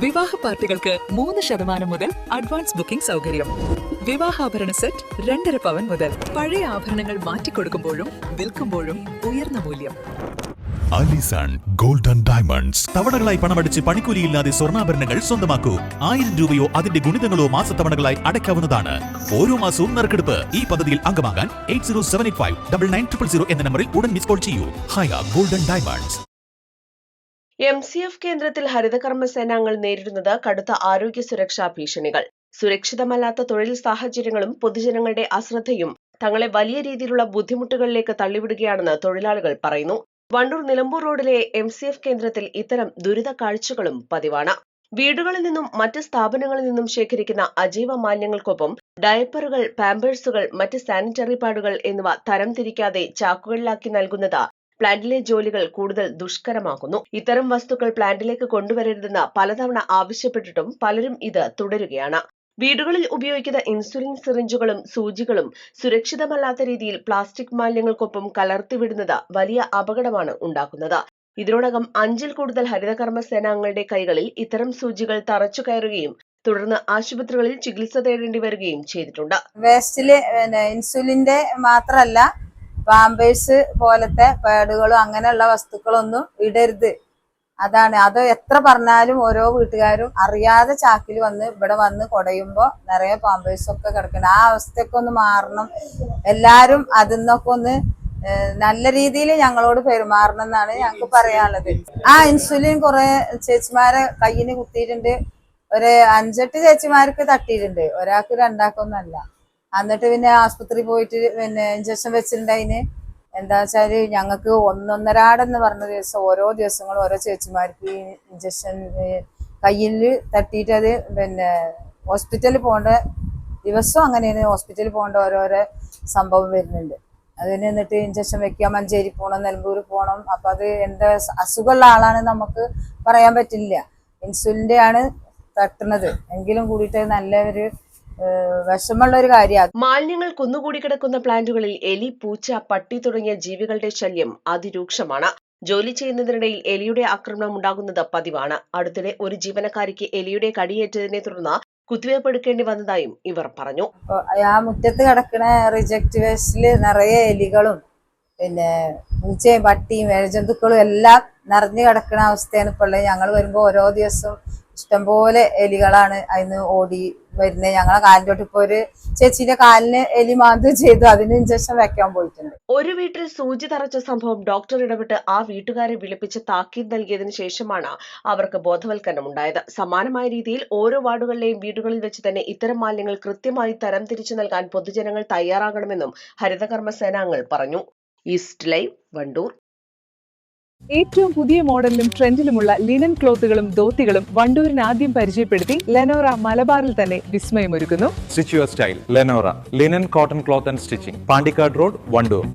വിവാഹ പാർട്ടികൾക്ക് 3% മുതൽ അഡ്വാൻസ് ബുക്കിംഗ് സൗകര്യം. വിവാഹാഭരണ സെറ്റ് 2.5 പവൻ മുതൽ. പഴയ ആഭരണങ്ങൾ മാറ്റിക്കൊടുക്കുമ്പോഴും വിൽക്കുമ്പോഴും ഉയർന്ന മൂല്യം. Alison golden diamonds. തവണകളായി പണമടിച്ച് പണിക്കൂലിയില്ലാതെ സ്വർണ്ണാഭരണങ്ങൾ സ്വന്തമാക്കൂ. 1000 രൂപയോ അതിന്റെ ഗുണിതങ്ങളോ മാസത്തവണകളായി അടയ്ക്കാവുന്നതാണ്. ഓരോ മാസവും നറുക്കെടുപ്പ്. ഈ പദ്ധതിയിൽ അംഗമാകാൻ 8078599900 എന്ന നമ്പറിൽ ഉടൻ മിസ് കോൾ ചെയ്യൂ. ഹയ ഗോൾഡൻ ഡയമണ്ട്സ്. MCF കേന്ദ്രത്തിൽ ഹരിതകർമ്മ സേനാംഗങ്ങൾ നേരിടുന്നത് കടുത്ത ആരോഗ്യ സുരക്ഷാ ഭീഷണികൾ. സുരക്ഷിതമല്ലാത്ത തൊഴിൽ സാഹചര്യങ്ങളും പൊതുജനങ്ങളുടെ അശ്രദ്ധയും തങ്ങളെ വലിയ രീതിയിലുള്ള ബുദ്ധിമുട്ടുകളിലേക്ക് തള്ളിവിടുകയാണെന്ന് തൊഴിലാളികൾ പറയുന്നു. വണ്ടൂർ നിലമ്പൂർ റോഡിലെ MCF കേന്ദ്രത്തിൽ ഇത്തരം ദുരിത കാഴ്ചകളും പതിവാണ്. വീടുകളിൽ നിന്നും മറ്റ് സ്ഥാപനങ്ങളിൽ നിന്നും ശേഖരിക്കുന്ന അജൈവ മാലിന്യങ്ങൾക്കൊപ്പം ഡയപ്പറുകൾ, പാമ്പേഴ്സുകൾ, മറ്റ് സാനിറ്ററി പാഡുകൾ എന്നിവ തരംതിരിക്കാതെ ചാക്കുകളിലാക്കി നൽകുന്നത് പ്ലാന്റിലെ ജോലികൾ കൂടുതൽ ദുഷ്കരമാക്കുന്നു. ഇത്തരം വസ്തുക്കൾ പ്ലാന്റിലേക്ക് കൊണ്ടുവരരുതെന്ന് പലതവണ ആവശ്യപ്പെട്ടിട്ടും പലരും ഇത് തുടരുകയാണ്. വീടുകളിൽ ഉപയോഗിക്കുന്ന ഇൻസുലിൻ സിറിഞ്ചുകളും സൂചികളും സുരക്ഷിതമല്ലാത്ത രീതിയിൽ പ്ലാസ്റ്റിക് മാലിന്യങ്ങൾക്കൊപ്പം കലർത്തിവിടുന്നത് വലിയ അപകടമാണ് ഉണ്ടാക്കുന്നത്. ഇതിനോടകം 5-ൽ കൂടുതൽ ഹരിതകർമ്മ സേനാംഗങ്ങളുടെ കൈകളിൽ ഇത്തരം സൂചികൾ തറച്ചു കയറുകയും തുടർന്ന് ആശുപത്രികളിൽ ചികിത്സ തേടേണ്ടി വരികയും ചെയ്തിട്ടുണ്ട്. വേസ്റ്റില് ഇൻസുലിന്റെ മാത്രമല്ല, പാമ്പേഴ്സ് പോലത്തെ പാഡുകളും അങ്ങനെയുള്ള വസ്തുക്കളൊന്നും ഇടരുത്. അത് എത്ര പറഞ്ഞാലും ഓരോ വീട്ടുകാരും അറിയാതെ ചാക്കിൽ വന്ന് ഇവിടെ വന്ന് കുടയുമ്പോ നിറയെ പാമ്പേഴ്സൊക്കെ കിടക്കണം. ആ അവസ്ഥയൊക്കെ ഒന്ന് മാറണം. എല്ലാരും അതിന്നൊക്കെ ഒന്ന് നല്ല രീതിയിൽ ഞങ്ങളോട് പെരുമാറണം എന്നാണ് ഞങ്ങൾക്ക് പറയാനുള്ളത്. ഇൻസുലിൻ കുറെ ചേച്ചിമാരെ കയ്യിന് കുത്തിയിട്ടുണ്ട്. ഒരു 5-8 ചേച്ചിമാർക്ക് തട്ടിയിട്ടുണ്ട്. ഒരാൾക്ക് 2ആൾക്കൊന്നല്ല. എന്നിട്ട് പിന്നെ ആസ്പത്രി പോയിട്ട് ഇഞ്ചക്ഷൻ വെച്ചിട്ടുണ്ടതിന്. എന്താ വെച്ചാല് ഞങ്ങൾക്ക് 1-1.5 പറഞ്ഞ ദിവസം ഓരോ ദിവസങ്ങളും ഓരോ ചേച്ചിമാർക്ക് ഈ ഇഞ്ചക്ഷൻ കയ്യിൽ തട്ടിയിട്ട് അത് ഹോസ്പിറ്റലിൽ പോകേണ്ട ദിവസം അങ്ങനെയാണ്. ഹോസ്പിറ്റലിൽ പോകേണ്ട ഓരോരോ സംഭവം വരുന്നുണ്ട്. അതിന് എന്നിട്ട് ഇഞ്ചക്ഷൻ വെക്കുക, മഞ്ചേരി പോകണം, നിലമ്പൂർ പോകണം. അപ്പൊ അത് എന്താ അസുഖമുള്ള ആളാണ് നമുക്ക് പറയാൻ പറ്റില്ല. ഇൻസുലിന്റെ ആണ് തട്ടുന്നത് എങ്കിലും കൂടിയിട്ട് നല്ലൊരു വിഷമുള്ള ഒരു കാര്യമാണ്. മാലിന്യങ്ങൾ കുന്നുകൂടി കിടക്കുന്ന പ്ലാന്റുകളിൽ എലി, പൂച്ച, പട്ടി തുടങ്ങിയ ജീവികളുടെ ശല്യം അതിരൂക്ഷമാണ്. ജോലി ചെയ്യുന്നതിനിടയിൽ എലിയുടെ ആക്രമണം ഉണ്ടാകുന്നത് പതിവാണ്. അടുത്തിടെ ഒരു ജീവനക്കാരിക്ക് എലിയുടെ കടിയേറ്റതിനെ തുടർന്ന് കുത്തിവയ്പ് എടുക്കേണ്ടി വന്നതായും ഇവർ പറഞ്ഞു. ആ മുറ്റത്ത് കിടക്കുന്ന റിജക്ട് വേസ്റ്റില് നിറയെ എലികളും പൂച്ചയും പട്ടിയും ഇഴജന്തുക്കളും എല്ലാം നിറഞ്ഞു കിടക്കുന്ന അവസ്ഥയാണ് ഇപ്പോൾ ഉള്ളത്. ഞങ്ങൾ വരുമ്പോൾ ഓരോ ദിവസം ഇഷ്ടംപോലെ എലികളാണ് അതിന് ഓടി വരുന്നത്. ഞങ്ങളെ കാലിൻ്റെ ഇപ്പൊ ഒരു ചേച്ചിന്റെ കാലിന് എലി മാന്തുകയും ചെയ്തു. അതിന് ഇഞ്ചക്ഷൻ വെക്കാൻ പോയിട്ടുണ്ട്. ഒരു വീട്ടിൽ സൂചി തറച്ച സംഭവം ഡോക്ടർ ഇടപെട്ട് ആ വീട്ടുകാരെ വിളിപ്പിച്ച് താക്കീത് നൽകിയതിനു ശേഷമാണ് അവർക്ക് ബോധവൽക്കരണം ഉണ്ടായത്. സമാനമായ രീതിയിൽ ഓരോ വാർഡുകളിലെയും വീടുകളിൽ വെച്ച് തന്നെ ഇത്തരം മാലിന്യങ്ങൾ കൃത്യമായി തരംതിരിച്ചു നൽകാൻ പൊതുജനങ്ങൾ തയ്യാറാകണമെന്നും ഹരിതകർമ്മ സേനാംഗങ്ങൾ പറഞ്ഞു. East live, Wandoor. ഏറ്റവും പുതിയ മോഡലിലും ട്രെൻഡിലുമുള്ള ലിനൻ ക്ലോത്തുകളും ധോത്തികളും വണ്ടൂരിന് ആദ്യം പരിചയപ്പെടുത്തി ലെനോറ മലബാറിൽ തന്നെ വിസ്മയമൊരുക്കുന്നു. Stitch your style Lenora linen cotton cloth and stitching, Pandikkad road, Wandoor.